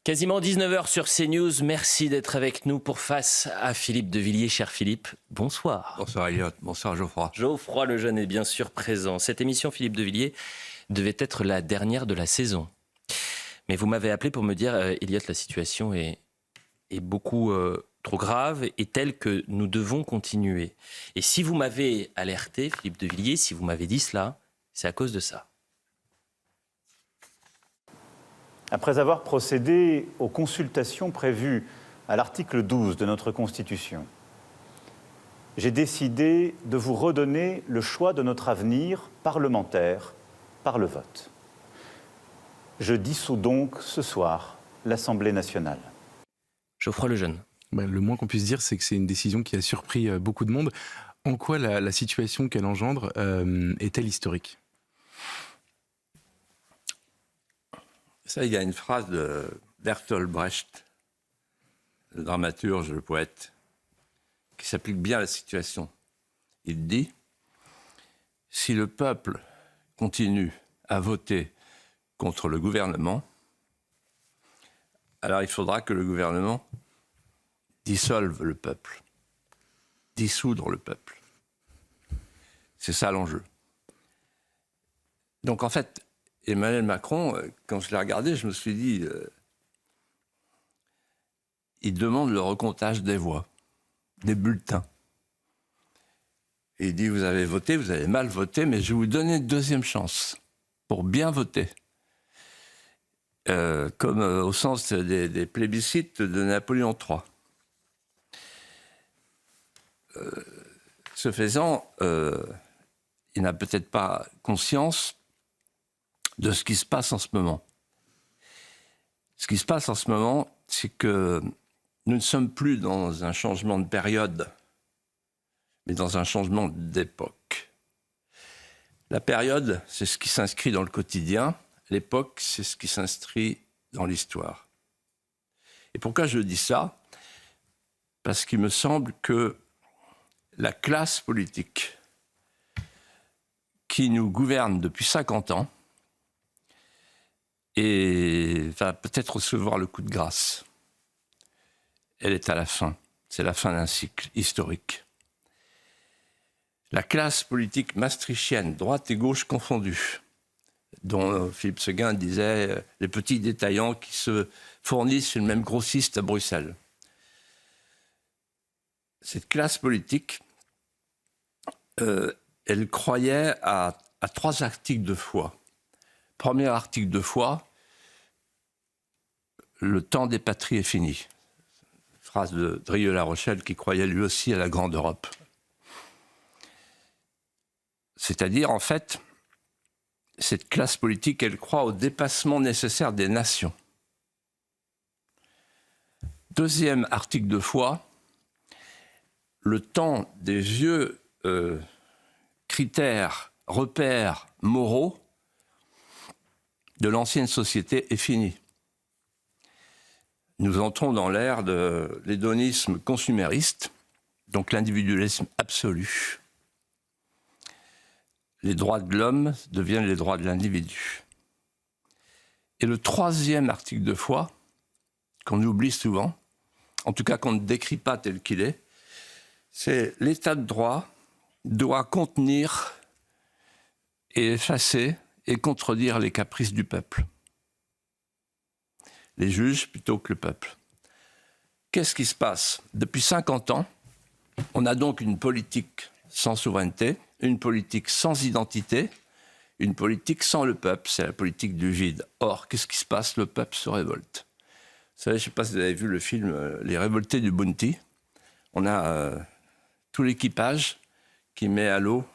Quasiment 19h sur CNews. Merci d'être avec nous pour Face à Philippe de Villiers. Cher Philippe, bonsoir. Bonsoir Elliot, bonsoir Geoffroy. Geoffroy Lejeune est bien sûr présent. Cette émission, Philippe de Villiers, devait être la dernière de la saison. Mais vous m'avez appelé pour me dire, Elliot, la situation est beaucoup trop grave et telle que nous devons continuer. Et si vous m'avez alerté, Philippe de Villiers, si vous m'avez dit cela, c'est à cause de ça. Après avoir procédé aux consultations prévues à l'article 12 de notre Constitution, j'ai décidé de vous redonner le choix de notre avenir parlementaire par le vote. Je dissous donc ce soir l'Assemblée nationale. Geoffroy Lejeune. Le moins qu'on puisse dire, c'est que c'est une décision qui a surpris beaucoup de monde. En quoi la situation qu'elle engendre est-elle historique ? Ça, il y a une phrase de Bertolt Brecht, le dramaturge, le poète, qui s'applique bien à la situation. Il dit « Si le peuple continue à voter contre le gouvernement, alors il faudra que le gouvernement dissolve le peuple, dissoudre le peuple. » C'est ça l'enjeu. Donc en fait, Emmanuel Macron, quand je l'ai regardé, je me suis dit, il demande le recomptage des voix, des bulletins. Et il dit, vous avez voté, vous avez mal voté, mais je vais vous donner une deuxième chance pour bien voter. Comme au sens des plébiscites de Napoléon III. Ce faisant, il n'a peut-être pas conscience de ce qui se passe en ce moment. Ce qui se passe en ce moment, c'est que nous ne sommes plus dans un changement de période, mais dans un changement d'époque. La période, c'est ce qui s'inscrit dans le quotidien. L'époque, c'est ce qui s'inscrit dans l'histoire. Et pourquoi je dis ça ? Parce qu'il me semble que la classe politique qui nous gouverne depuis 50 ans et va peut-être recevoir le coup de grâce. Elle est à la fin. C'est la fin d'un cycle historique. La classe politique maastrichtienne, droite et gauche confondues, dont Philippe Séguin disait les petits détaillants qui se fournissent chez le même grossiste à Bruxelles. Cette classe politique, elle croyait à 3 articles de foi. Premier article de foi, le temps des patries est fini. Phrase de Drieux-La Rochelle qui croyait lui aussi à la grande Europe. C'est-à-dire, en fait, cette classe politique, elle croit au dépassement nécessaire des nations. Deuxième article de foi, le temps des vieux critères, repères moraux de l'ancienne société est fini. Nous entrons dans l'ère de l'hédonisme consumériste, donc l'individualisme absolu. Les droits de l'homme deviennent les droits de l'individu. Et le troisième article de foi, qu'on oublie souvent, en tout cas qu'on ne décrit pas tel qu'il est, c'est l'état de droit doit contenir et effacer et contredire les caprices du peuple. Les juges plutôt que le peuple. Qu'est-ce qui se passe ? Depuis 50 ans, on a donc une politique sans souveraineté, une politique sans identité, une politique sans le peuple, c'est la politique du vide. Or, qu'est-ce qui se passe ? Le peuple se révolte. Vous savez, je ne sais pas si vous avez vu le film Les Révoltés du Bounty. On a tout l'équipage qui met à l'eau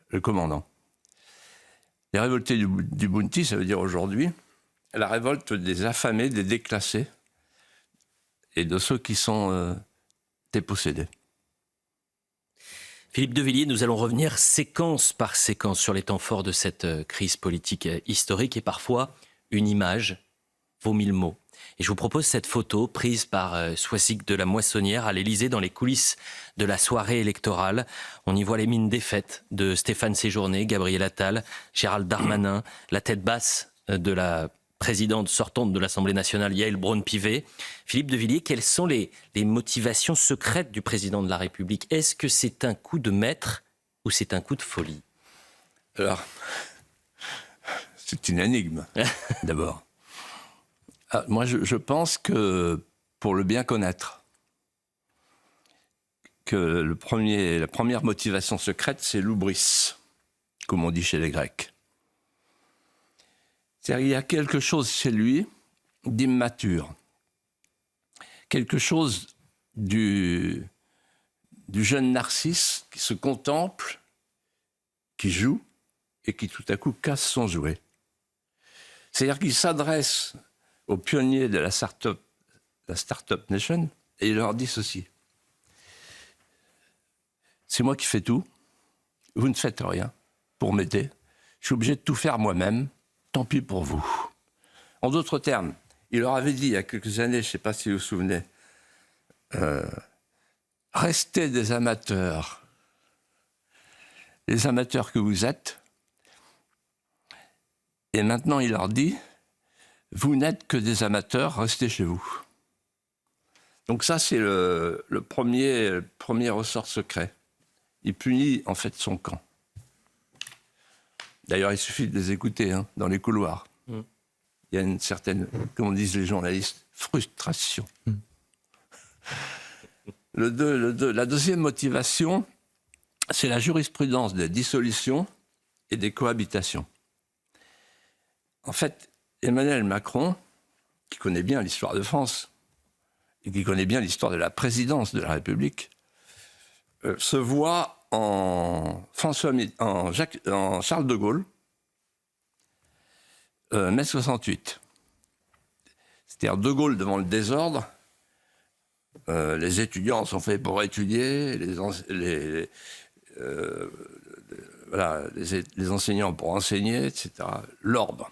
le commandant. Les Révoltés du Bounty, ça veut dire aujourd'hui la révolte des affamés, des déclassés et de ceux qui sont dépossédés. Philippe de Villiers, nous allons revenir séquence par séquence sur les temps forts de cette crise politique historique et parfois une image vaut 1000 mots. Et je vous propose cette photo prise par Soisic de la Moissonnière à l'Élysée dans les coulisses de la soirée électorale. On y voit les mines défaites de Stéphane Séjourné, Gabriel Attal, Gérald Darmanin, la tête basse de la présidente sortante de l'Assemblée nationale, Yaël Braun-Pivet. Philippe de Villiers, quelles sont les motivations secrètes du président de la République? Est-ce que c'est un coup de maître ou c'est un coup de folie? Alors, c'est une énigme, d'abord. Moi, je pense que, pour le bien connaître, que la première motivation secrète, c'est l'oubris, comme on dit chez les Grecs. C'est-à-dire qu'il y a quelque chose chez lui d'immature, quelque chose du jeune Narcisse qui se contemple, qui joue et qui tout à coup casse son jouet. C'est-à-dire qu'il s'adresse aux pionniers de la Startup Nation et il leur dit ceci. C'est moi qui fais tout, vous ne faites rien pour m'aider, je suis obligé de tout faire moi-même. Tant pis pour vous. En d'autres termes, il leur avait dit il y a quelques années, je ne sais pas si vous vous souvenez, restez des amateurs, les amateurs que vous êtes. Et maintenant, il leur dit, vous n'êtes que des amateurs, restez chez vous. Donc ça, c'est le premier ressort secret. Il punit en fait son camp. D'ailleurs, il suffit de les écouter dans les couloirs. Il y a une certaine, comme disent les journalistes, frustration. La deuxième motivation, c'est la jurisprudence des dissolutions et des cohabitations. En fait, Emmanuel Macron, qui connaît bien l'histoire de France et qui connaît bien l'histoire de la présidence de la République, se voit en Charles de Gaulle, mai 68. C'est-à-dire De Gaulle devant le désordre, les étudiants sont faits pour étudier, les enseignants pour enseigner, etc. L'ordre.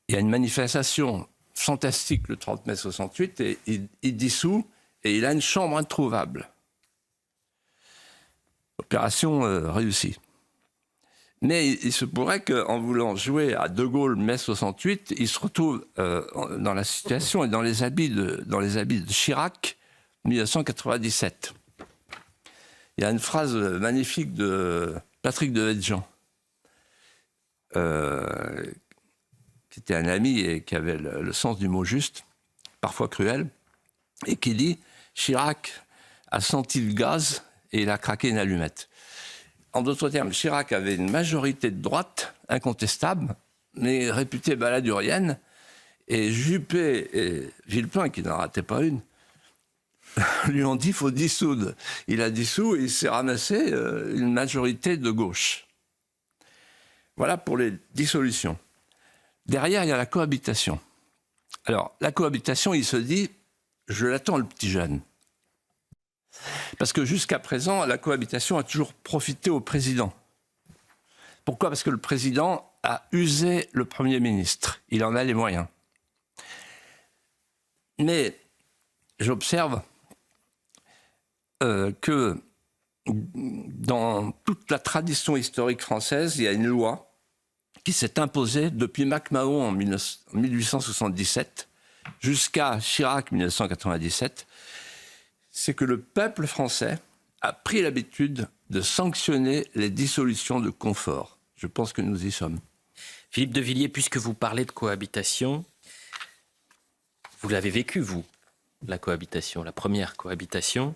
Il y a une manifestation fantastique le 30 mai 68 et il dissout et il a une chambre introuvable. Opération réussie. Mais il se pourrait qu'en voulant jouer à De Gaulle mai 68, il se retrouve dans la situation et dans les habits de Chirac 1997. Il y a une phrase magnifique de Patrick Devedjian, qui était un ami et qui avait le sens du mot juste, parfois cruel, et qui dit « Chirac a senti le gaz et il a craqué une allumette ». En d'autres termes, Chirac avait une majorité de droite, incontestable, mais réputée baladurienne, et Juppé et Villepin, qui n'en rataient pas une, lui ont dit qu'il faut dissoudre. Il a dissous et il s'est ramassé une majorité de gauche. Voilà pour les dissolutions. Derrière, il y a la cohabitation. Alors, la cohabitation, il se dit, je l'attends le petit jeune. Parce que jusqu'à présent, la cohabitation a toujours profité au président. Pourquoi? Parce que le président a usé le Premier ministre. Il en a les moyens. Mais j'observe que dans toute la tradition historique française, il y a une loi qui s'est imposée depuis MacMahon en 1877 jusqu'à Chirac 1997. C'est que le peuple français a pris l'habitude de sanctionner les dissolutions de confort. Je pense que nous y sommes. Philippe de Villiers, puisque vous parlez de cohabitation, vous l'avez vécu, vous, la cohabitation, la première cohabitation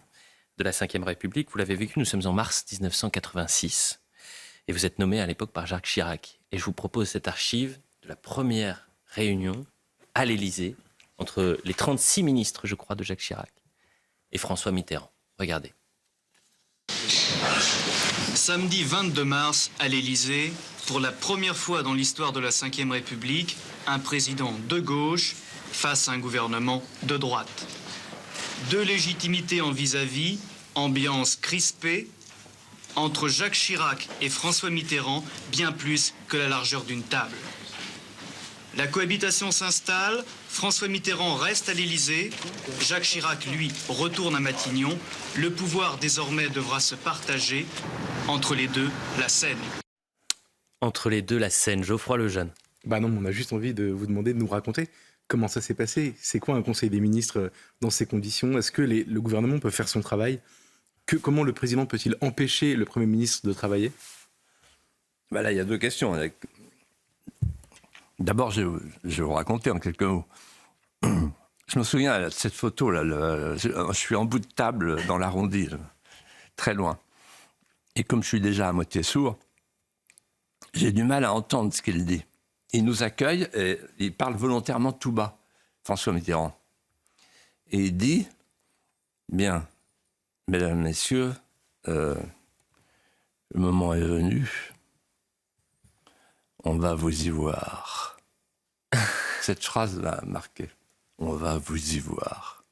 de la Ve République, vous l'avez vécu, nous sommes en mars 1986. Et vous êtes nommé à l'époque par Jacques Chirac. Et je vous propose cette archive de la première réunion à l'Élysée entre les 36 ministres, je crois, de Jacques Chirac et François Mitterrand. Regardez. Samedi 22 mars, à l'Élysée, pour la première fois dans l'histoire de la Ve République, un président de gauche face à un gouvernement de droite. Deux légitimités en vis-à-vis, ambiance crispée, entre Jacques Chirac et François Mitterrand, bien plus que la largeur d'une table. La cohabitation s'installe, François Mitterrand reste à l'Élysée, Jacques Chirac, lui, retourne à Matignon. Le pouvoir, désormais, devra se partager. Entre les deux, la scène. Entre les deux, la scène. Geoffroy Lejeune. Bah non, on a juste envie de vous demander de nous raconter comment ça s'est passé. C'est quoi un conseil des ministres dans ces conditions? Est-ce que le gouvernement peut faire son travail? Comment le président peut-il empêcher le Premier ministre de travailler? Là, il y a deux questions. D'abord, je vais vous raconter en quelques mots. Je me souviens de cette photo-là. Je suis en bout de table dans l'arrondi, très loin. Et comme je suis déjà à moitié sourd, j'ai du mal à entendre ce qu'il dit. Il nous accueille et il parle volontairement tout bas, François Mitterrand. Et il dit, bien, mesdames, messieurs, le moment est venu, on va vous y voir. Cette phrase m'a marqué. On va vous y voir.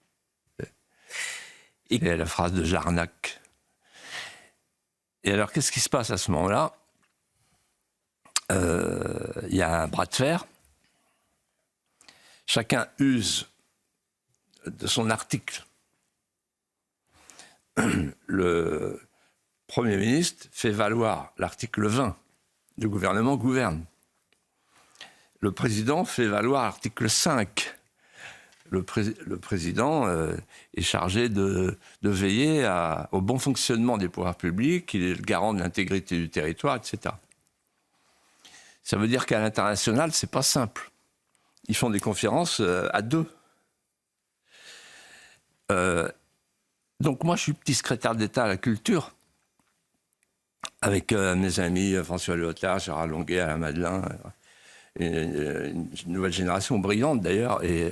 Et la phrase de Jarnac. Et alors, qu'est-ce qui se passe à ce moment-là? Il y a un bras de fer. Chacun use de son article. Le Premier ministre fait valoir l'article 20. Le gouvernement gouverne. Le président fait valoir l'article 5. Le président est chargé de veiller au bon fonctionnement des pouvoirs publics, il est le garant de l'intégrité du territoire, etc. Ça veut dire qu'à l'international, c'est pas simple. Ils font des conférences à deux. Donc moi, je suis petit secrétaire d'État à la culture, avec mes amis François Léotard, Gérard Longuet, Alain Madelin, une nouvelle génération brillante d'ailleurs, et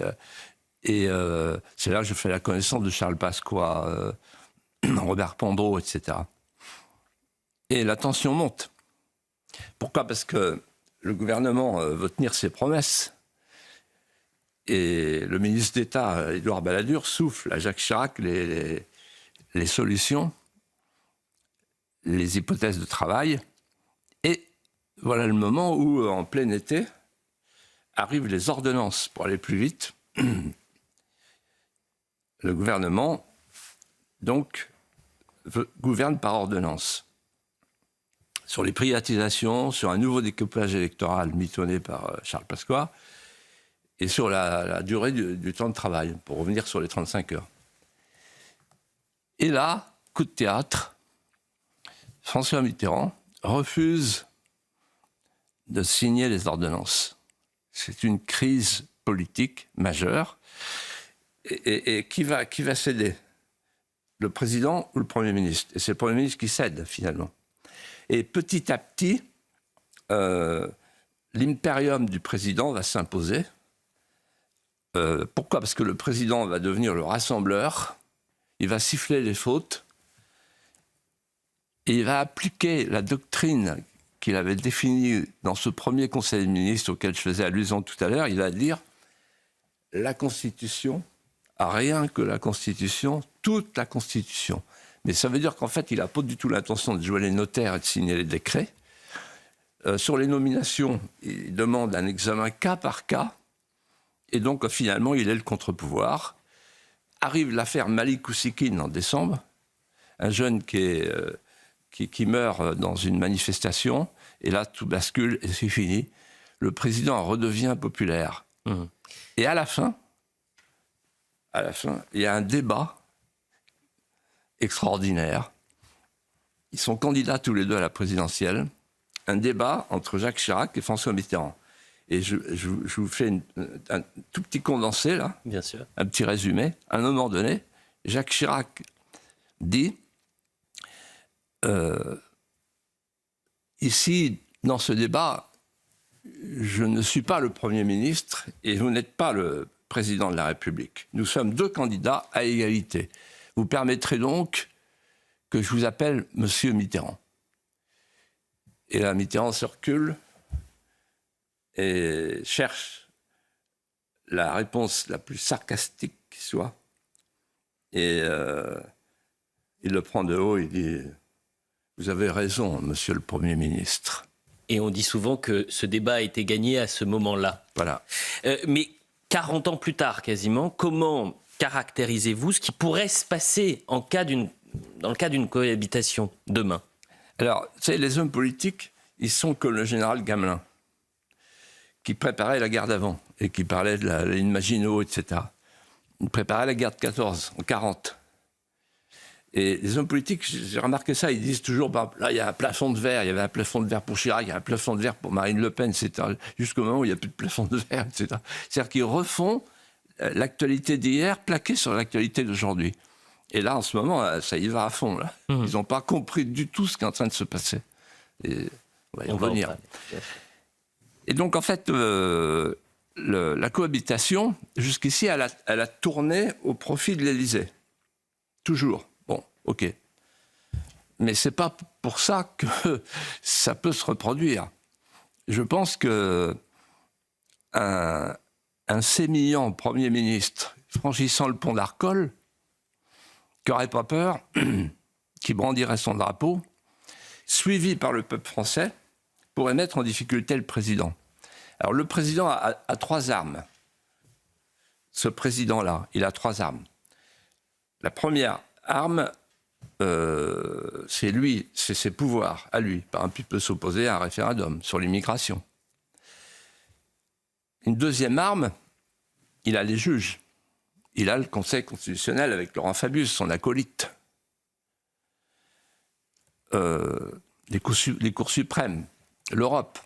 c'est là que je fais la connaissance de Charles Pasqua, Robert Pandreau, etc. Et la tension monte. Pourquoi? Parce que le gouvernement veut tenir ses promesses. Et le ministre d'État, Édouard Balladur, souffle à Jacques Chirac les solutions, les hypothèses de travail. Et voilà le moment où, en plein été, arrivent les ordonnances pour aller plus vite. Le gouvernement, donc, gouverne par ordonnance. Sur les privatisations, sur un nouveau découpage électoral mitonné par Charles Pasqua, et sur la durée du temps de travail, pour revenir sur les 35 heures. Et là, coup de théâtre, François Mitterrand refuse de signer les ordonnances. C'est une crise politique majeure. Et qui va céder? Le président ou le Premier ministre? Et c'est le Premier ministre qui cède, finalement. Et petit à petit, l'impérium du président va s'imposer. Pourquoi? Parce que le président va devenir le rassembleur, il va siffler les fautes, et il va appliquer la doctrine qu'il avait définie dans ce premier Conseil des ministres auquel je faisais allusion tout à l'heure. Il va dire la Constitution, rien que la Constitution, toute la Constitution. Mais ça veut dire qu'en fait, il n'a pas du tout l'intention de jouer les notaires et de signer les décrets. Sur les nominations, il demande un examen cas par cas. Et donc, finalement, il est le contre-pouvoir. Arrive l'affaire Malik Oussekine en décembre, un jeune qui meurt dans une manifestation. Et là, tout bascule et c'est fini. Le président redevient populaire. Et à la fin, il y a un débat extraordinaire. Ils sont candidats tous les deux à la présidentielle. Un débat entre Jacques Chirac et François Mitterrand. Et je vous fais un tout petit condensé, là. Bien sûr. Un petit résumé. À un moment donné, Jacques Chirac dit ici, dans ce débat, je ne suis pas le Premier ministre et vous n'êtes pas le président de la République. Nous sommes deux candidats à égalité. Vous permettrez donc que je vous appelle Monsieur Mitterrand. Et là, Mitterrand se recule et cherche la réponse la plus sarcastique qui soit. Et il le prend de haut, il dit « Vous avez raison, monsieur le Premier ministre ». Et on dit souvent que ce débat a été gagné à ce moment-là. Voilà. Mais 40 ans plus tard, quasiment, comment caractérisez-vous ce qui pourrait se passer dans le cas d'une cohabitation demain? Alors, vous savez, les hommes politiques, ils sont comme le général Gamelin, qui préparait la guerre d'avant et qui parlait de la ligne Maginot, etc. Il préparait la guerre de 14, en 40. Et les hommes politiques, j'ai remarqué ça, ils disent toujours, bah, là, il y a un plafond de verre, il y avait un plafond de verre pour Chirac, il y a un plafond de verre pour Marine Le Pen, etc. Jusqu'au moment où il n'y a plus de plafond de verre, etc. C'est-à-dire qu'ils refont l'actualité d'hier plaquée sur l'actualité d'aujourd'hui. Et là, en ce moment, ça y va à fond. Là. Ils n'ont pas compris du tout ce qui est en train de se passer. Et on va y revenir. Et donc, en fait, la cohabitation, jusqu'ici, elle a tourné au profit de l'Élysée. Toujours. Bon, OK. Mais ce n'est pas pour ça que ça peut se reproduire. Je pense qu'un sémillant Premier ministre franchissant le pont d'Arcole, qui n'aurait pas peur, qui brandirait son drapeau, suivi par le peuple français, pourrait mettre en difficulté le président. Alors le président a 3 armes. Ce président-là, il a 3 armes. La première arme, c'est lui, c'est ses pouvoirs à lui. Par exemple, il peut s'opposer à un référendum sur l'immigration. Une deuxième arme, il a les juges. Il a le Conseil constitutionnel avec Laurent Fabius, son acolyte. Les cours suprêmes, l'Europe.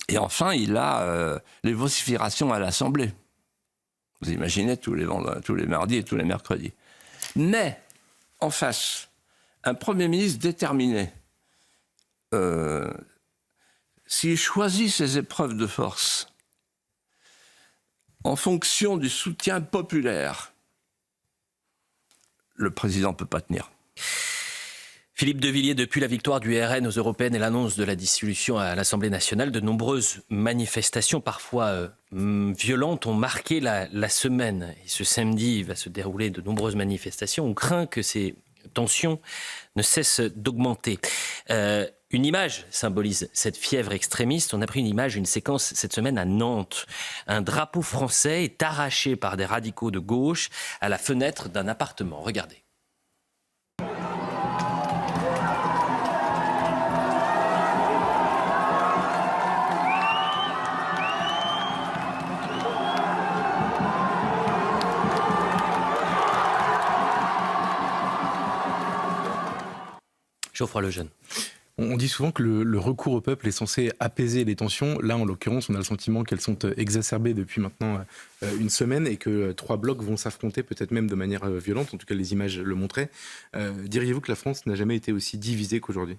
Et enfin, il a les vociférations à l'Assemblée. Vous imaginez tous les mardis et tous les mercredis. Mais, en face, un Premier ministre déterminé, s'il choisit ses épreuves de force en fonction du soutien populaire, le président ne peut pas tenir. Philippe de Villiers, depuis la victoire du RN aux européennes et l'annonce de la dissolution à l'Assemblée nationale, de nombreuses manifestations, parfois violentes, ont marqué la semaine. Et ce samedi, il va se dérouler de nombreuses manifestations. On craint que ces tensions ne cessent d'augmenter. Une image symbolise cette fièvre extrémiste. On a pris une séquence cette semaine à Nantes. Un drapeau français est arraché par des radicaux de gauche à la fenêtre d'un appartement. Regardez. Geoffroy Lejeune. On dit souvent que le recours au peuple est censé apaiser les tensions. Là, en l'occurrence, on a le sentiment qu'elles sont exacerbées depuis maintenant une semaine et que 3 blocs vont s'affronter, peut-être même de manière violente. En tout cas, les images le montraient. Diriez-vous que la France n'a jamais été aussi divisée qu'aujourd'hui ?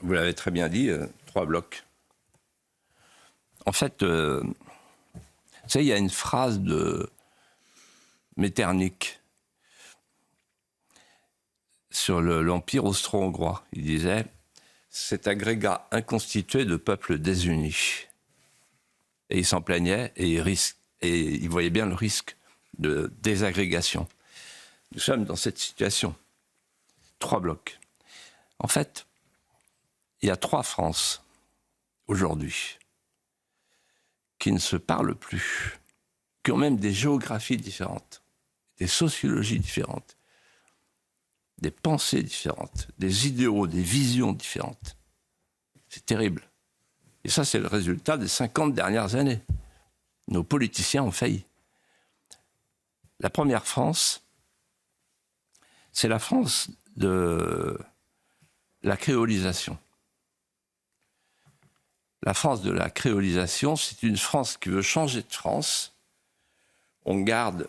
Vous l'avez très bien dit, 3 blocs. En fait, vous savez, il y a une phrase de Metternich sur l'Empire austro-hongrois. Il disait « cet agrégat inconstitué de peuples désunis ». Et il s'en plaignait et il voyait bien le risque de désagrégation. Nous sommes dans cette situation. 3 blocs. En fait, il y a 3 France aujourd'hui qui ne se parlent plus, qui ont même des géographies différentes, des sociologies différentes, des pensées différentes, des idéaux, des visions différentes. C'est terrible. Et ça, c'est le résultat des 50 dernières années. Nos politiciens ont failli. La première France, c'est la France de la créolisation. La France de la créolisation, c'est une France qui veut changer de France. On garde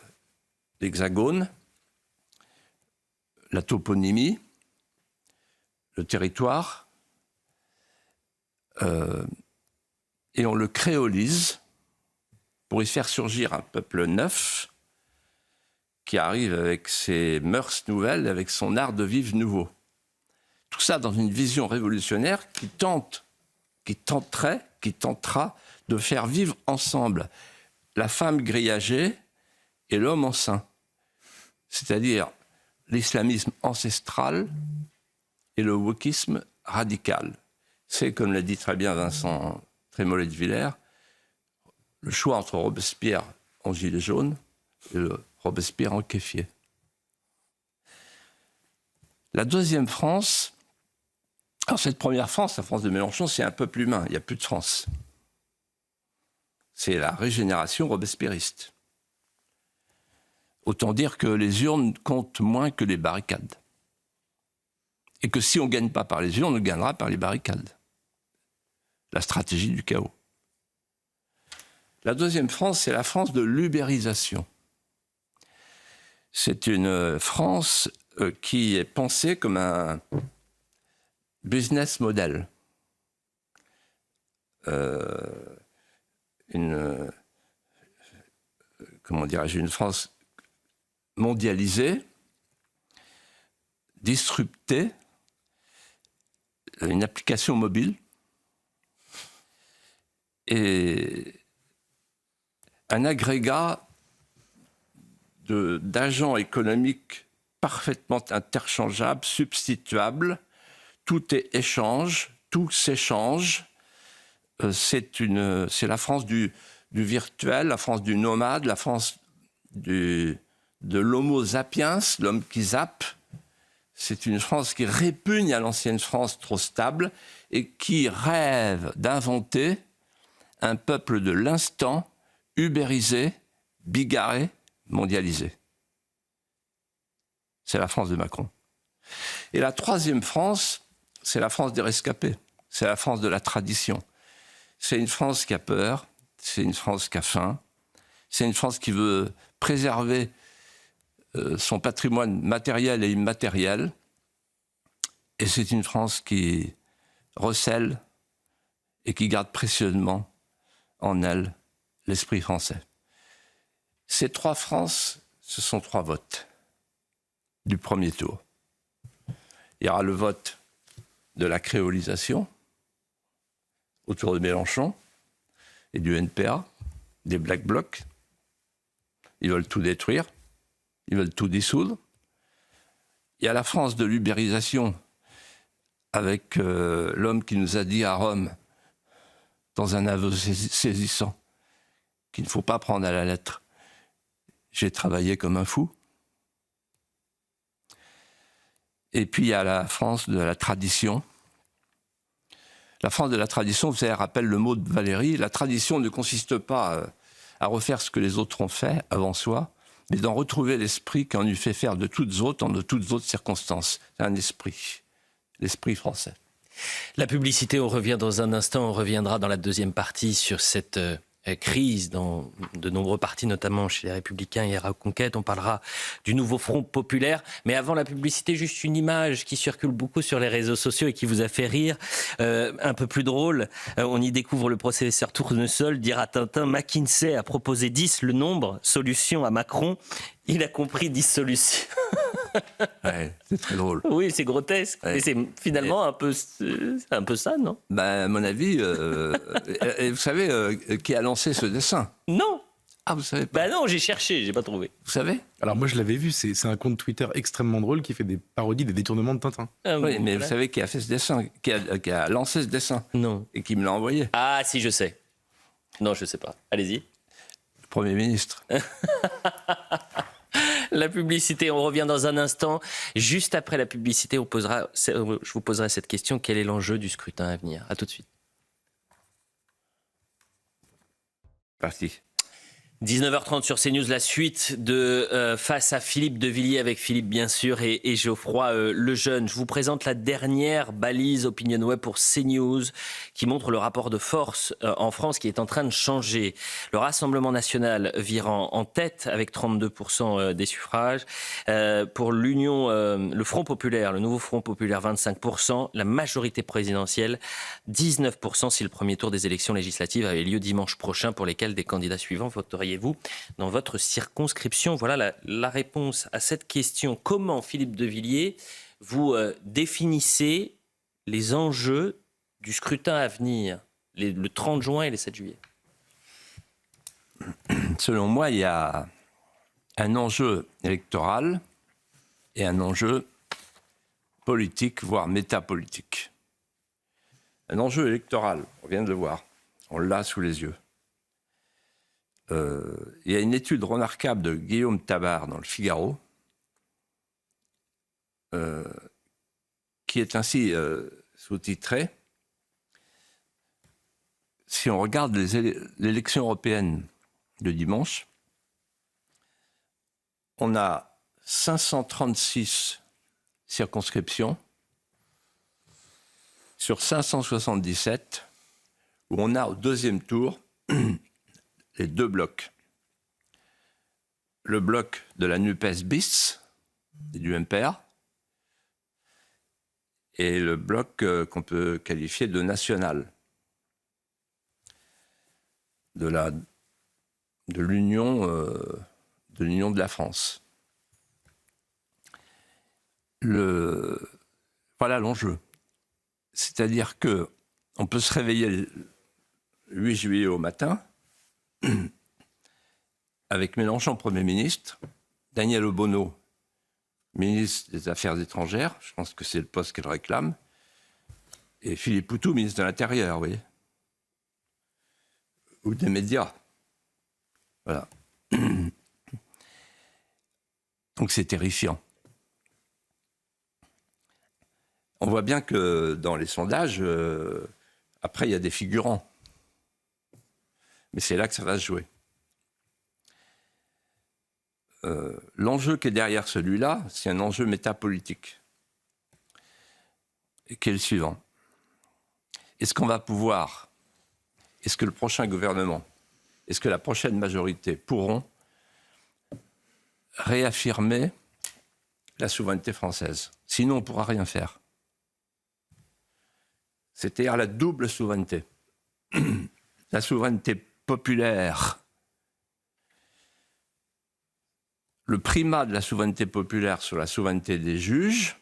l'hexagone, la toponymie, le territoire, et on le créolise pour y faire surgir un peuple neuf qui arrive avec ses mœurs nouvelles, avec son art de vivre nouveau. Tout ça dans une vision révolutionnaire qui tentera de faire vivre ensemble la femme grillagée et l'homme enceint. C'est-à-dire l'islamisme ancestral et le wokisme radical. C'est, comme l'a dit très bien Vincent Trémollet de Villers, le choix entre Robespierre en gilet jaune et le Robespierre en kéfier. La deuxième France, alors cette première France, la France de Mélenchon, c'est un peuple humain, il n'y a plus de France. C'est la régénération robespierriste. Autant dire que les urnes comptent moins que les barricades. Et que si on ne gagne pas par les urnes, on gagnera par les barricades. La stratégie du chaos. La deuxième France, c'est la France de l'ubérisation. C'est une France qui est pensée comme un business model. Comment dirais-je, une France mondialisée, disruptée, une application mobile et un agrégat d'agents économiques parfaitement interchangeables, substituables. Tout est échange, tout s'échange. C'est la France du virtuel, la France du nomade, la France de l'homo sapiens, l'homme qui zappe. C'est une France qui répugne à l'ancienne France trop stable et qui rêve d'inventer un peuple de l'instant, ubérisé, bigarré, mondialisé. C'est la France de Macron. Et la troisième France, c'est la France des rescapés. C'est la France de la tradition. C'est une France qui a peur, c'est une France qui a faim, c'est une France qui veut préserver son patrimoine matériel et immatériel. Et c'est une France qui recèle et qui garde précieusement en elle l'esprit français. Ces trois France, ce sont trois votes du premier tour. Il y aura le vote de la créolisation autour de Mélenchon et du NPA, des Black Blocs. Ils veulent tout détruire, ils veulent tout dissoudre. Il y a la France de l'ubérisation avec l'homme qui nous a dit à Rome, dans un aveu saisissant, qu'il ne faut pas prendre à la lettre. J'ai travaillé comme un fou. Et puis il y a la France de la tradition. La France de la tradition, vous savez, rappelle le mot de Valéry, la tradition ne consiste pas à refaire ce que les autres ont fait avant soi, mais d'en retrouver l'esprit qu'on eût fait faire de toutes autres, en de toutes autres circonstances. C'est un esprit, l'esprit français. La publicité, on revient dans un instant, on reviendra dans la deuxième partie sur cette crise dans de nombreux partis, notamment chez les Républicains et Reconquête. On parlera du nouveau Front populaire. Mais avant la publicité, juste une image qui circule beaucoup sur les réseaux sociaux et qui vous a fait rire, un peu plus drôle. On y découvre le professeur Tournesol dire à Tintin, McKinsey a proposé 10 le nombre, solution à Macron. Il a compris 10 solutions. Ouais, c'est très drôle. Oui, c'est grotesque. Ouais. Mais c'est finalement un peu ça, non? Ben, à mon avis, vous savez qui a lancé ce dessin? Non. Ah, vous savez pas? Bah non, j'ai cherché, j'ai pas trouvé. Vous savez? Alors moi je l'avais vu, c'est un compte Twitter extrêmement drôle qui fait des parodies, des détournements de Tintin. Ah, Oui, mais voilà. vous savez qui a fait ce dessin, qui a lancé ce dessin Non. et qui me l'a envoyé? Ah, si, je sais. Non, je sais pas. Allez-y. Le Premier ministre. La publicité, on revient dans un instant. Juste après la publicité, je vous poserai cette question. Quel est l'enjeu du scrutin à venir? À tout de suite. Parti. 19h30 sur CNews, la suite de Face à Philippe de Villiers avec Philippe bien sûr et Geoffroy Lejeune. Je vous présente la dernière balise Opinion Web pour CNews qui montre le rapport de force en France qui est en train de changer. Le Rassemblement national virant en tête avec 32% des suffrages. Pour l'Union, le Front populaire, le nouveau Front populaire 25%. La majorité présidentielle 19% si le premier tour des élections législatives avait lieu dimanche prochain pour lesquels des candidats suivants voteraient vous dans votre circonscription? Voilà la réponse à cette question. Comment, Philippe de Villiers, vous définissez les enjeux du scrutin à venir, le 30 juin et le 7 juillet? Selon moi, il y a un enjeu électoral et un enjeu politique, voire métapolitique. Un enjeu électoral, on vient de le voir, on l'a sous les yeux. Il y a une étude remarquable de Guillaume Tabar dans le Figaro qui est ainsi sous-titrée si on regarde l'élection européenne de dimanche, on a 536 circonscriptions sur 577 où on a au deuxième tour les deux blocs. Le bloc de la NUPES bis et du MPR et le bloc qu'on peut qualifier de national de l'Union de la France. Voilà l'enjeu. C'est-à-dire qu'on peut se réveiller le 8 juillet au matin avec Mélenchon Premier ministre, Daniel Obono, ministre des Affaires étrangères, je pense que c'est le poste qu'elle réclame, et Philippe Poutou, ministre de l'Intérieur, vous voyez. Ou des médias. Voilà. Donc c'est terrifiant. On voit bien que dans les sondages, après, il y a des figurants. Mais c'est là que ça va se jouer. L'enjeu qui est derrière celui-là, c'est un enjeu métapolitique, qui est le suivant. Est-ce qu'on va pouvoir, est-ce que le prochain gouvernement, est-ce que la prochaine majorité pourront réaffirmer la souveraineté française? Sinon, on ne pourra rien faire. C'est-à-dire la double souveraineté. La souveraineté populaire. Le primat de la souveraineté populaire sur la souveraineté des juges,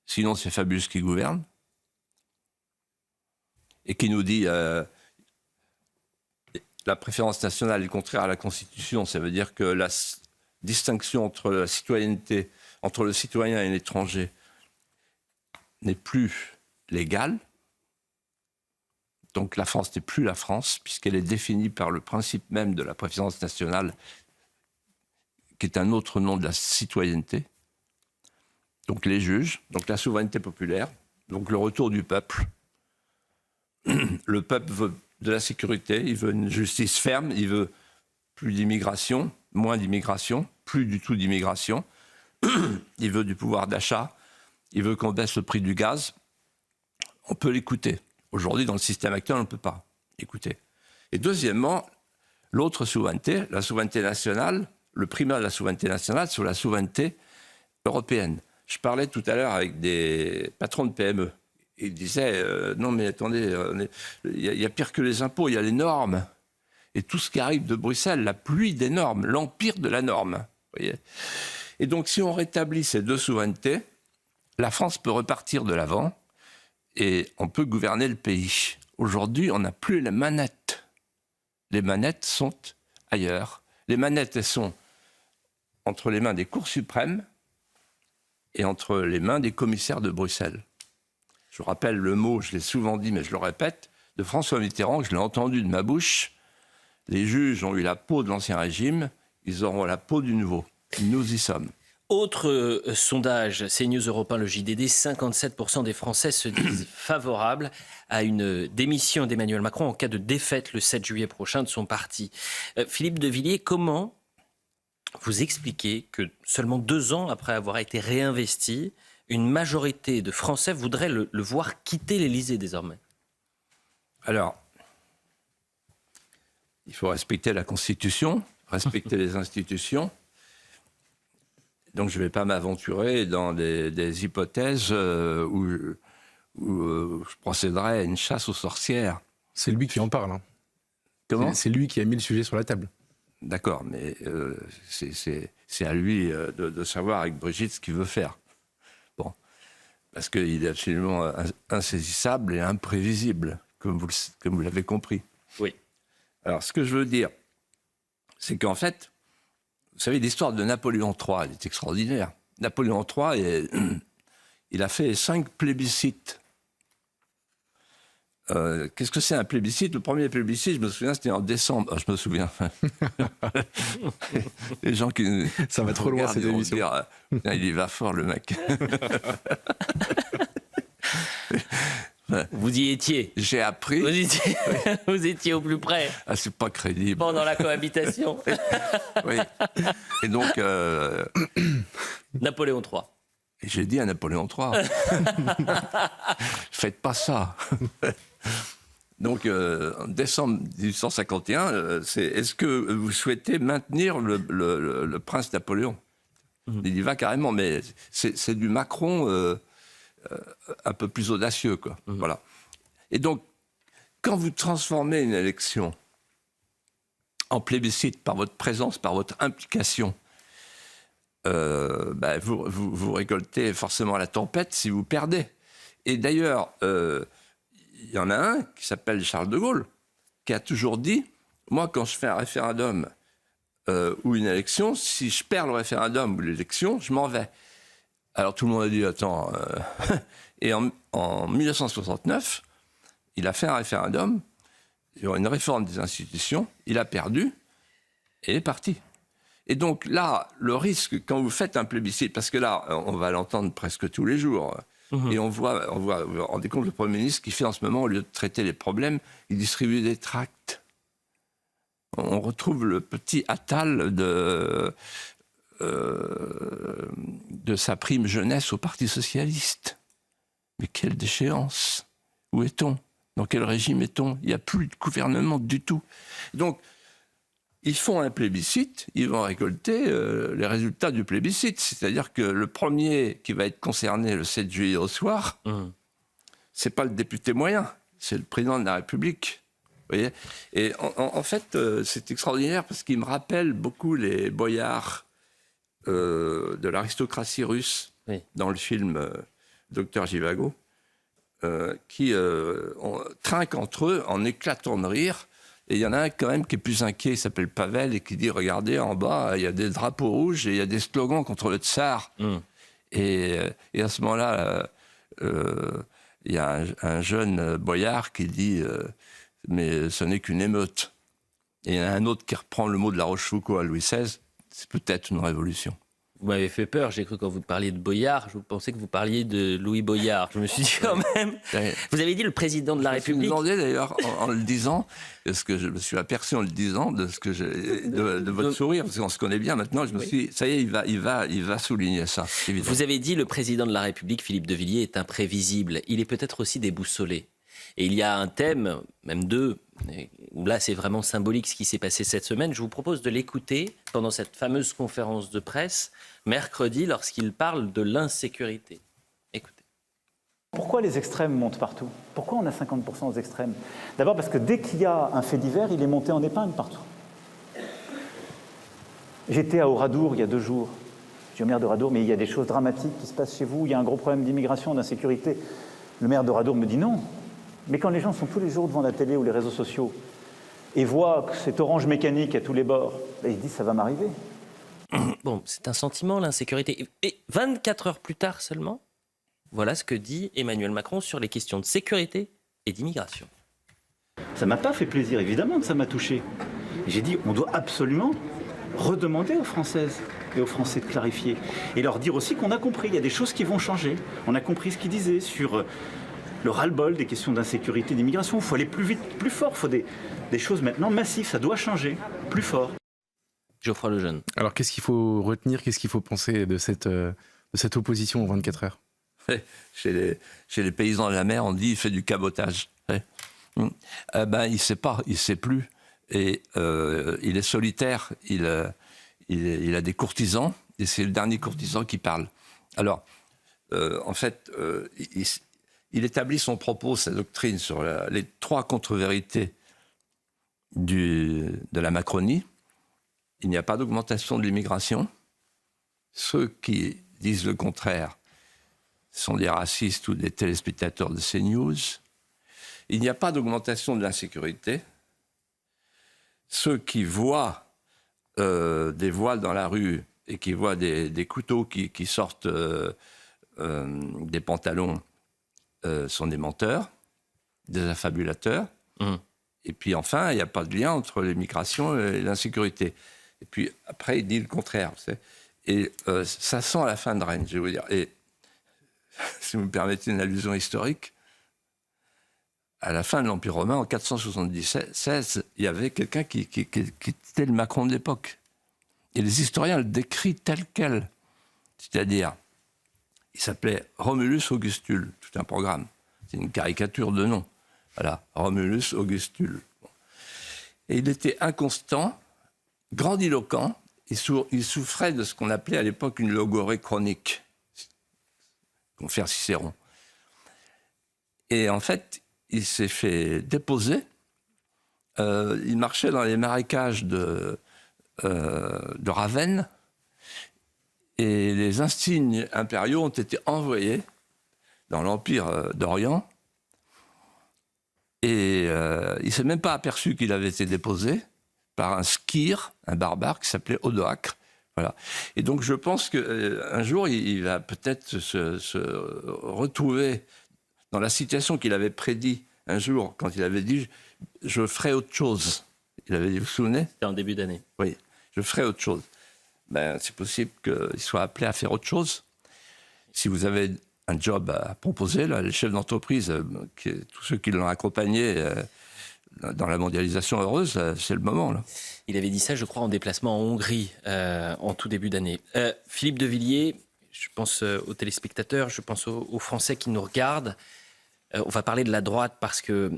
sinon c'est Fabius qui gouverne, et qui nous dit la préférence nationale est contraire à la Constitution, ça veut dire que la distinction entre la citoyenneté, entre le citoyen et l'étranger n'est plus légale. Donc la France n'est plus la France, puisqu'elle est définie par le principe même de la préférence nationale, qui est un autre nom de la citoyenneté. Donc les juges, donc la souveraineté populaire, donc le retour du peuple. Le peuple veut de la sécurité, il veut une justice ferme, il veut plus d'immigration, moins d'immigration, plus du tout d'immigration. Il veut du pouvoir d'achat, il veut qu'on baisse le prix du gaz. On peut l'écouter. Aujourd'hui, dans le système actuel, on ne peut pas écouter. Et deuxièmement, l'autre souveraineté, la souveraineté nationale, le primat de la souveraineté nationale sur la souveraineté européenne. Je parlais tout à l'heure avec des patrons de PME. Ils disaient non mais attendez, il y a pire que les impôts, il y a les normes. Et tout ce qui arrive de Bruxelles, la pluie des normes, l'empire de la norme. Vous voyez. Et donc si on rétablit ces deux souverainetés, la France peut repartir de l'avant et on peut gouverner le pays. Aujourd'hui, on n'a plus les manettes. Les manettes sont ailleurs. Les manettes, elles sont entre les mains des cours suprêmes et entre les mains des commissaires de Bruxelles. Je vous rappelle le mot, je l'ai souvent dit, mais je le répète, de François Mitterrand, je l'ai entendu de ma bouche. Les juges ont eu la peau de l'Ancien Régime, ils auront la peau du Nouveau. Nous y sommes. Autre sondage, CNews Europe 1, le JDD, 57% des Français se disent favorables à une démission d'Emmanuel Macron en cas de défaite le 7 juillet prochain de son parti. Philippe de Villiers, comment vous expliquez que seulement 2 ans après avoir été réinvesti, une majorité de Français voudrait le voir quitter l'Élysée désormais? Alors, il faut respecter la Constitution, respecter les institutions. Donc je ne vais pas m'aventurer dans des hypothèses où je procéderais à une chasse aux sorcières. C'est lui qui en parle. Hein. Comment ? C'est lui qui a mis le sujet sur la table. D'accord, mais c'est à lui de savoir avec Brigitte ce qu'il veut faire. Bon, parce qu'il est absolument insaisissable et imprévisible, comme vous l'avez compris. Oui. Alors, ce que je veux dire, c'est qu'en fait, vous savez, l'histoire de Napoléon III, elle est extraordinaire. Napoléon III, il a fait 5 plébiscites. Qu'est-ce que c'est un plébiscite ? Le premier plébiscite, je me souviens, c'était en décembre. Je me souviens. Les gens qui... Ça va trop loin, cette émission. Il y va fort, le mec. Vous y étiez. J'ai appris. Vous étiez au plus près. Ah, c'est pas crédible. Pendant la cohabitation. Oui. Et donc, Napoléon III. et j'ai dit à Napoléon III, faites pas ça. Donc, en décembre 1851, est-ce que vous souhaitez maintenir le prince Napoléon? Il y va carrément, mais c'est du Macron un peu plus audacieux, quoi. Voilà. Et donc, quand vous transformez une élection en plébiscite par votre présence, par votre implication, vous récoltez forcément la tempête si vous perdez. Et d'ailleurs, il y en a un qui s'appelle Charles de Gaulle, qui a toujours dit, moi, quand je fais un référendum ou une élection, si je perds le référendum ou l'élection, je m'en vais. Alors tout le monde a dit, attends... Et en 1969, il a fait un référendum sur une réforme des institutions, il a perdu et est parti. Et donc là, le risque, quand vous faites un plébiscite, parce que là, on va l'entendre presque tous les jours, et on voit, vous vous rendez compte, le Premier ministre qui fait en ce moment, au lieu de traiter les problèmes, il distribue des tracts. On retrouve le petit Attal de sa prime jeunesse au Parti socialiste. Mais quelle déchéance! Où est-on? Dans quel régime est-on? Il n'y a plus de gouvernement du tout. Donc, ils font un plébiscite, ils vont récolter les résultats du plébiscite. C'est-à-dire que le premier qui va être concerné le 7 juillet au soir, c'est pas le député moyen, c'est le président de la République. Vous voyez? Et en fait, c'est extraordinaire parce qu'il me rappelle beaucoup les boyards de l'aristocratie russe dans le film Docteur Zhivago, qui trinquent entre eux en éclatant de rire. Et il y en a un quand même qui est plus inquiet, il s'appelle Pavel, et qui dit, regardez, en bas, il y a des drapeaux rouges et il y a des slogans contre le tsar. Et à ce moment-là, il y a un jeune boyard qui dit, mais ce n'est qu'une émeute. Et il y en a un autre qui reprend le mot de La Rochefoucauld à Louis XVI, c'est peut-être une révolution. Vous m'avez fait peur, j'ai cru quand vous parliez de Boyard, je pensais que vous parliez de Louis Boyard. Je me suis dit quand même... Vous avez dit le président de la République. Je me demandais d'ailleurs, en le disant, parce que je me suis aperçu en le disant de votre sourire, parce qu'on se connaît bien maintenant, je me suis dit, ça y est, il va souligner ça, évidemment. Vous avez dit le président de la République, Philippe de Villiers, est imprévisible. Il est peut-être aussi déboussolé. Et il y a un thème, même deux, où là c'est vraiment symbolique ce qui s'est passé cette semaine. Je vous propose de l'écouter pendant cette fameuse conférence de presse, mercredi, lorsqu'il parle de l'insécurité. Écoutez. Pourquoi les extrêmes montent partout? Pourquoi on a 50% aux extrêmes? D'abord parce que dès qu'il y a un fait divers, il est monté en épingle partout. J'étais à Oradour il y a 2 jours. Je suis au maire d'Oradour, mais il y a des choses dramatiques qui se passent chez vous. Il y a un gros problème d'immigration, d'insécurité. Le maire d'Oradour me dit non. Mais quand les gens sont tous les jours devant la télé ou les réseaux sociaux et voient cette orange mécanique à tous les bords, ils se disent ça va m'arriver. Bon, c'est un sentiment, l'insécurité. Et 24 heures plus tard seulement, voilà ce que dit Emmanuel Macron sur les questions de sécurité et d'immigration. Ça m'a pas fait plaisir, évidemment que ça m'a touché. J'ai dit on doit absolument redemander aux Françaises et aux Français de clarifier et leur dire aussi qu'on a compris, il y a des choses qui vont changer. On a compris ce qu'ils disaient sur le ras-le-bol des questions d'insécurité et d'immigration. Il faut aller plus vite, plus fort. Il faut des choses maintenant massives. Ça doit changer plus fort. Geoffroy Lejeune. Alors, qu'est-ce qu'il faut retenir, qu'est-ce qu'il faut penser de cette opposition aux 24 heures? Chez les paysans de la mer, on dit il fait du cabotage. Il ne sait pas, il ne sait plus. Et il est solitaire, il a des courtisans, et c'est le dernier courtisan qui parle. Alors, en fait, il établit son propos, sa doctrine sur les 3 contre-vérités de la Macronie. Il n'y a pas d'augmentation de l'immigration. Ceux qui disent le contraire sont des racistes ou des téléspectateurs de CNews. Il n'y a pas d'augmentation de l'insécurité. Ceux qui voient des voiles dans la rue et qui voient des couteaux qui sortent des pantalons sont des menteurs, des affabulateurs. Et puis enfin, il n'y a pas de lien entre l'immigration et l'insécurité. Et puis après, il dit le contraire. Et ça sent la fin de règne, je vais vous dire. Et si vous me permettez une allusion historique, à la fin de l'Empire romain, en 476, il y avait quelqu'un qui était le Macron de l'époque. Et les historiens le décrivent tel quel. C'est-à-dire, il s'appelait Romulus Augustule, tout un programme. C'est une caricature de nom. Voilà, Romulus Augustule. Et il était inconstant, grandiloquent. Il souffrait de ce qu'on appelait à l'époque une logorrhée chronique, confère Cicéron. Et en fait, il s'est fait déposer. Il marchait dans les marécages de Ravenne. Et les insignes impériaux ont été envoyés dans l'Empire d'Orient. Et il ne s'est même pas aperçu qu'il avait été déposé par un skyre, un barbare qui s'appelait Odoacre. Voilà. Et donc je pense qu'un jour, il va peut-être se retrouver dans la situation qu'il avait prédit un jour, quand il avait dit « je ferai autre chose ». Il avait dit, vous vous souvenez ? C'était en début d'année. Oui, je ferai autre chose. Ben, c'est possible qu'il soit appelé à faire autre chose. Si vous avez un job à proposer, là, les chefs d'entreprise, tous ceux qui l'ont accompagné dans la mondialisation heureuse, c'est le moment. Là. Il avait dit ça, je crois, en déplacement en Hongrie, en tout début d'année. Philippe de Villiers, je pense aux téléspectateurs, je pense aux Français qui nous regardent. On va parler de la droite parce que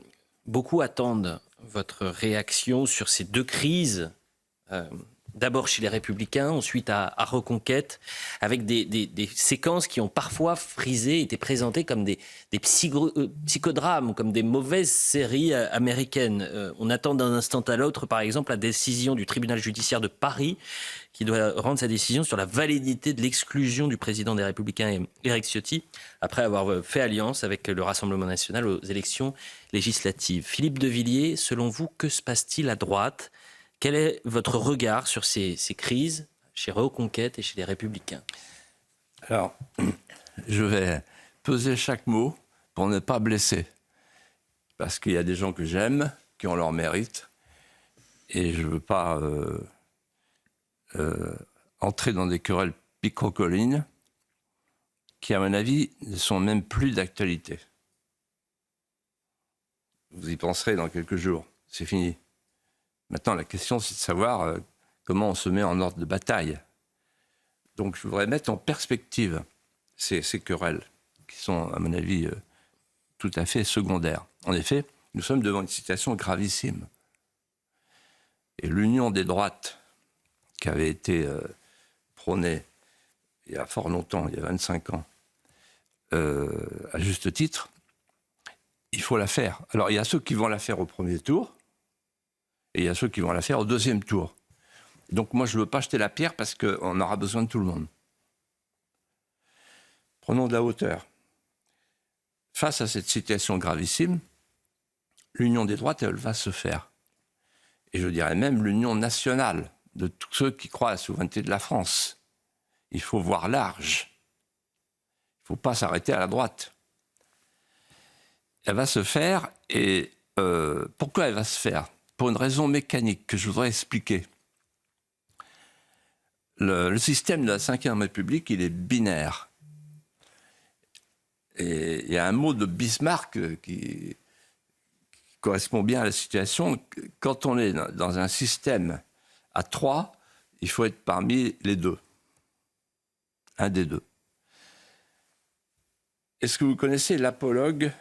beaucoup attendent votre réaction sur ces deux crises. D'abord chez les Républicains, ensuite à Reconquête, avec des séquences qui ont parfois frisé, été présentées comme des psychodrames, comme des mauvaises séries américaines. On attend d'un instant à l'autre, par exemple, la décision du tribunal judiciaire de Paris, qui doit rendre sa décision sur la validité de l'exclusion du président des Républicains, Éric Ciotti, après avoir fait alliance avec le Rassemblement national aux élections législatives. Philippe de Villiers, selon vous, que se passe-t-il à droite ? Quel est votre regard sur ces crises chez Reconquête et chez les Républicains ? Alors, je vais peser chaque mot pour ne pas blesser. Parce qu'il y a des gens que j'aime, qui ont leur mérite, et je ne veux pas entrer dans des querelles picrocolines qui, à mon avis, ne sont même plus d'actualité. Vous y penserez dans quelques jours, c'est fini. Maintenant, la question, c'est de savoir comment on se met en ordre de bataille. Donc, je voudrais mettre en perspective ces querelles, qui sont, à mon avis, tout à fait secondaires. En effet, nous sommes devant une situation gravissime. Et l'union des droites, qui avait été prônée il y a fort longtemps, il y a 25 ans, à juste titre, il faut la faire. Alors, il y a ceux qui vont la faire au premier tour, et il y a ceux qui vont la faire au deuxième tour. Donc moi, je ne veux pas jeter la pierre parce qu'on aura besoin de tout le monde. Prenons de la hauteur. Face à cette situation gravissime, l'union des droites, elle va se faire. Et je dirais même l'union nationale de tous ceux qui croient à la souveraineté de la France. Il faut voir large. Il ne faut pas s'arrêter à la droite. Elle va se faire et pourquoi elle va se faire ? Pour une raison mécanique que je voudrais expliquer. Le système de la Ve République, il est binaire. Et il y a un mot de Bismarck qui correspond bien à la situation. Quand on est dans un système à 3, il faut être parmi les deux. Un des deux. Est-ce que vous connaissez l'apologue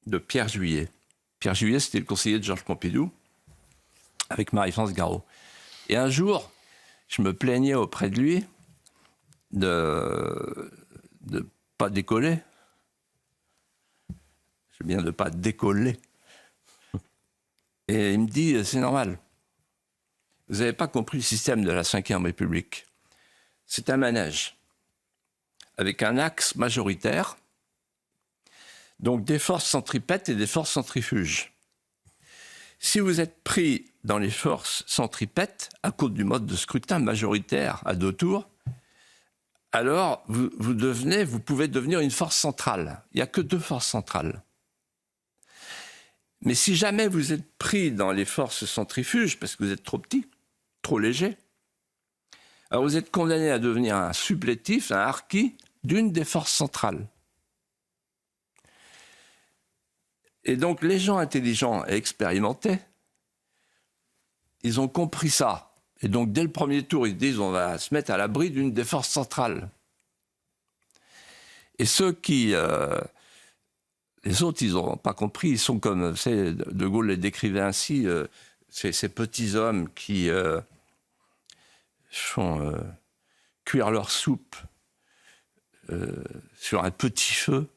de Pierre Juillet ? Pierre Juillet, c'était le conseiller de Georges Pompidou, avec Marie-France Garot. Et un jour, je me plaignais auprès de lui de ne pas décoller. C'est bien de ne pas décoller. Et il me dit, c'est normal. Vous n'avez pas compris le système de la Ve République. C'est un manège, avec un axe majoritaire, donc des forces centripètes et des forces centrifuges. Si vous êtes pris dans les forces centripètes, à cause du mode de scrutin majoritaire à 2 tours, alors vous pouvez devenir une force centrale. Il n'y a que 2 forces centrales. Mais si jamais vous êtes pris dans les forces centrifuges, parce que vous êtes trop petit, trop léger, alors vous êtes condamné à devenir un supplétif, un harki d'une des forces centrales. Et donc, les gens intelligents et expérimentés, ils ont compris ça. Et donc, dès le premier tour, ils se disent on va se mettre à l'abri d'une des forces centrales. Et ceux qui... les autres, ils n'ont pas compris. Ils sont comme... De Gaulle les décrivait ainsi, ces petits hommes qui font cuire leur soupe sur un petit feu,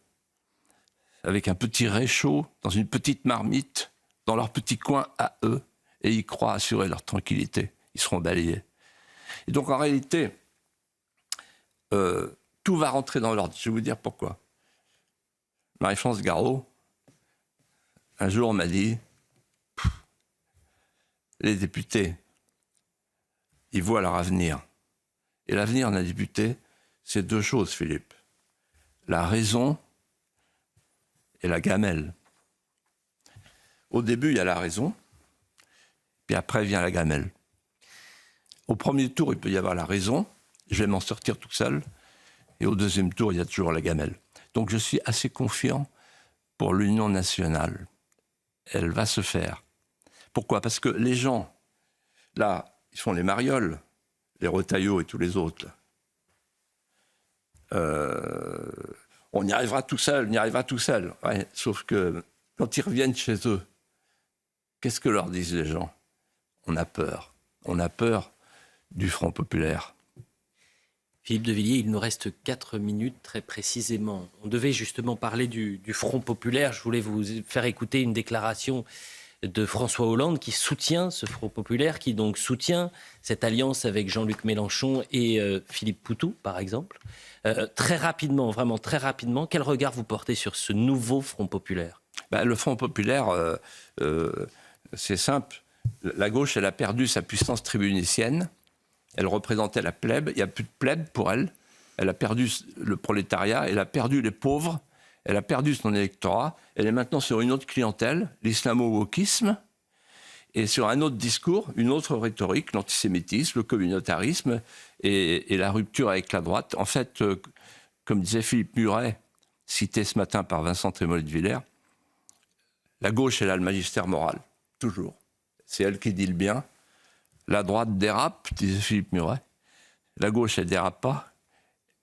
avec un petit réchaud, dans une petite marmite, dans leur petit coin à eux, et ils croient assurer leur tranquillité. Ils seront balayés. Et donc, en réalité, tout va rentrer dans l'ordre. Je vais vous dire pourquoi. Marie-France Garot, un jour, m'a dit les députés, ils voient leur avenir. Et l'avenir d'un député, c'est deux choses, Philippe. La raison et la gamelle. Au début, il y a la raison, puis après vient la gamelle. Au premier tour, il peut y avoir la raison, je vais m'en sortir tout seul, et au deuxième tour, il y a toujours la gamelle. Donc je suis assez confiant pour l'union nationale. Elle va se faire. Pourquoi ? Parce que les gens, là, ils font les marioles, les Retailleau et tous les autres. On y arrivera tout seul, on y arrivera tout seul. Ouais, sauf que quand ils reviennent chez eux, qu'est-ce que leur disent les gens ? On a peur. On a peur du Front populaire. Philippe de Villiers, il nous reste 4 minutes très précisément. On devait justement parler du Front populaire. Je voulais vous faire écouter une déclaration de François Hollande qui soutient ce Front populaire, qui donc soutient cette alliance avec Jean-Luc Mélenchon et Philippe Poutou, par exemple. Très rapidement, vraiment très rapidement, quel regard vous portez sur ce nouveau Front populaire ? Le Front populaire, c'est simple. La gauche, elle a perdu sa puissance tribunicienne. Elle représentait la plèbe. Il n'y a plus de plèbe pour elle. Elle a perdu le prolétariat. Elle a perdu les pauvres. Elle a perdu son électorat. Elle est maintenant sur une autre clientèle, l'islamo-wokisme, et sur un autre discours, une autre rhétorique, l'antisémitisme, le communautarisme et la rupture avec la droite. En fait, comme disait Philippe Muret, cité ce matin par Vincent Trémollet de Villers, la gauche, elle a le magistère moral, toujours. C'est elle qui dit le bien. La droite dérape, disait Philippe Muret. La gauche, elle dérape pas.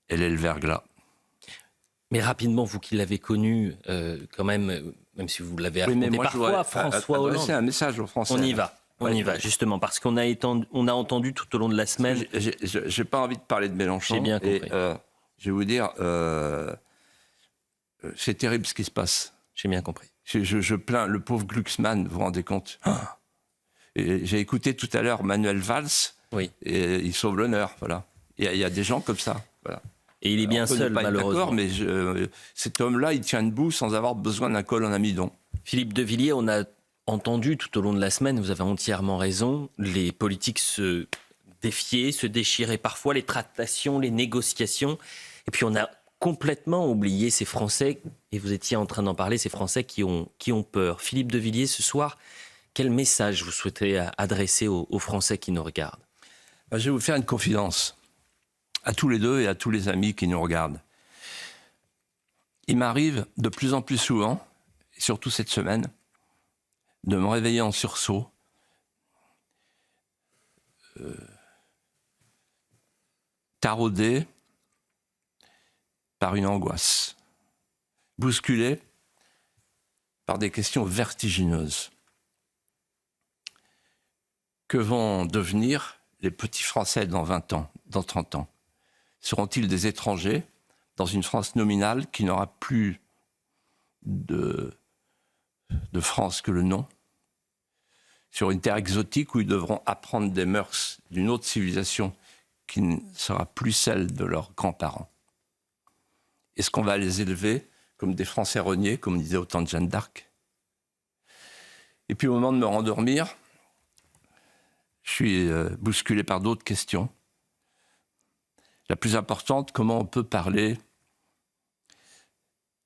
Elle est le verglas. Mais rapidement, vous qui l'avez connu, quand même si vous l'avez affronté parfois, François Hollande. C'est un message aux Français. On y va, justement, parce qu'on a entendu tout au long de la semaine. J'ai pas envie de parler de Mélenchon. J'ai bien compris. Et, je vais vous dire, c'est terrible ce qui se passe. J'ai bien compris. Je plains le pauvre Glucksmann, vous vous rendez compte ? Et j'ai écouté tout à l'heure Manuel Valls, oui. Et il sauve l'honneur, voilà. Il y a des gens comme ça, voilà. Et il est bien seul, malheureusement. Mais cet homme-là, il tient debout sans avoir besoin d'un col en amidon. Philippe de Villiers, on a entendu tout au long de la semaine, vous avez entièrement raison, les politiques se défier, se déchirer parfois, les tractations, les négociations. Et puis on a complètement oublié ces Français, et vous étiez en train d'en parler, ces Français qui ont peur. Philippe de Villiers, ce soir, quel message vous souhaitez adresser aux Français qui nous regardent ? Je vais vous faire une confidence, à tous les deux et à tous les amis qui nous regardent. Il m'arrive de plus en plus souvent, et surtout cette semaine, de me réveiller en sursaut, taraudé par une angoisse, bousculé par des questions vertigineuses. Que vont devenir les petits Français dans 20 ans, dans 30 ans ? Seront-ils des étrangers dans une France nominale qui n'aura plus de France que le nom ? Sur une terre exotique où ils devront apprendre des mœurs d'une autre civilisation qui ne sera plus celle de leurs grands-parents ? Est-ce qu'on va les élever comme des Français reniés, comme disait autant de Jeanne d'Arc ? Et puis au moment de me rendormir, je suis bousculé par d'autres questions. La plus importante, comment on peut parler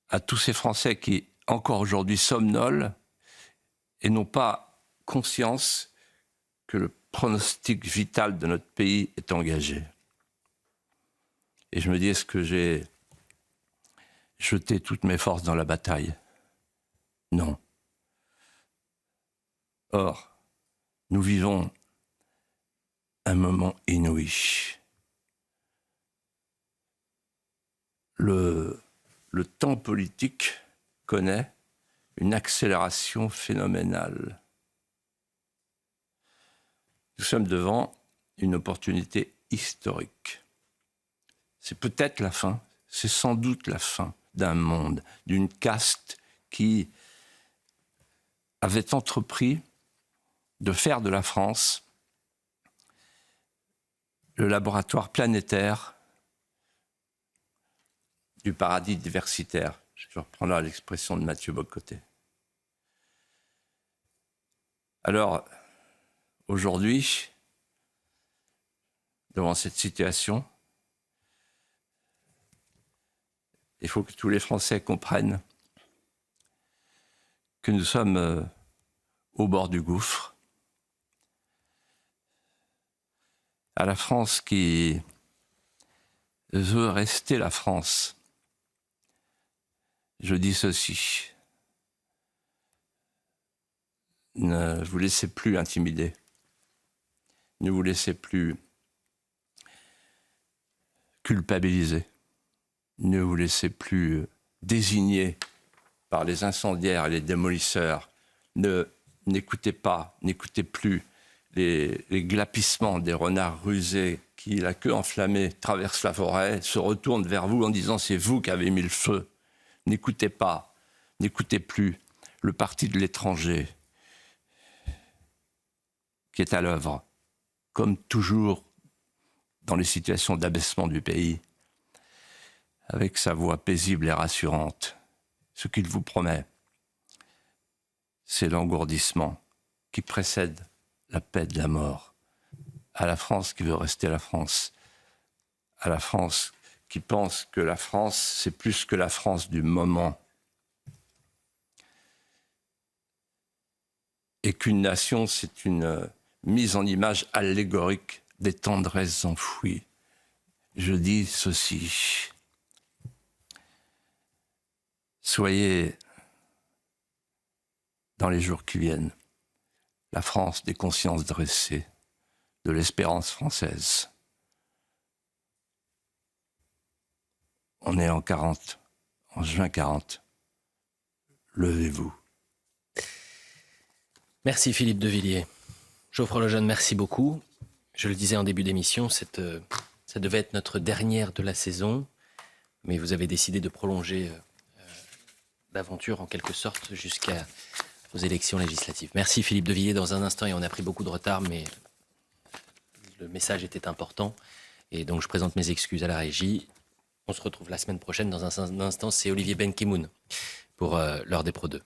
à tous ces Français qui, encore aujourd'hui, somnolent et n'ont pas conscience que le pronostic vital de notre pays est engagé. Et je me dis, est-ce que j'ai jeté toutes mes forces dans la bataille ? Non. Or, nous vivons un moment inouï. Le temps politique connaît une accélération phénoménale. Nous sommes devant une opportunité historique. C'est peut-être la fin, c'est sans doute la fin d'un monde, d'une caste qui avait entrepris de faire de la France le laboratoire planétaire du paradis diversitaire. Je reprends là l'expression de Mathieu Bocoté. Alors, aujourd'hui, devant cette situation, il faut que tous les Français comprennent que nous sommes au bord du gouffre. À la France qui veut rester la France, je dis ceci. Ne vous laissez plus intimider. Ne vous laissez plus culpabiliser. Ne vous laissez plus désigner par les incendiaires et les démolisseurs. N'écoutez pas, n'écoutez plus les glapissements des renards rusés qui, la queue enflammée, traversent la forêt, se retournent vers vous en disant « c'est vous qui avez mis le feu ». N'écoutez pas, n'écoutez plus le parti de l'étranger qui est à l'œuvre, comme toujours dans les situations d'abaissement du pays, avec sa voix paisible et rassurante. Ce qu'il vous promet, c'est l'engourdissement qui précède la paix de la mort. À la France qui veut rester la France, à la France qui pense que la France, c'est plus que la France du moment. Et qu'une nation, c'est une mise en image allégorique des tendresses enfouies. Je dis ceci. Soyez, dans les jours qui viennent, la France des consciences dressées, de l'espérance française. On est en juin 40. Levez-vous. Merci Philippe de Villiers. Geoffroy Lejeune, merci beaucoup. Je le disais en début d'émission, ça devait être notre dernière de la saison, mais vous avez décidé de prolonger l'aventure en quelque sorte jusqu'aux élections législatives. Merci Philippe de Villiers. Dans un instant, et on a pris beaucoup de retard, mais le message était important, et donc je présente mes excuses à la régie. On se retrouve la semaine prochaine. Dans un instant, c'est Olivier Benkemoun pour l'heure des Pro 2.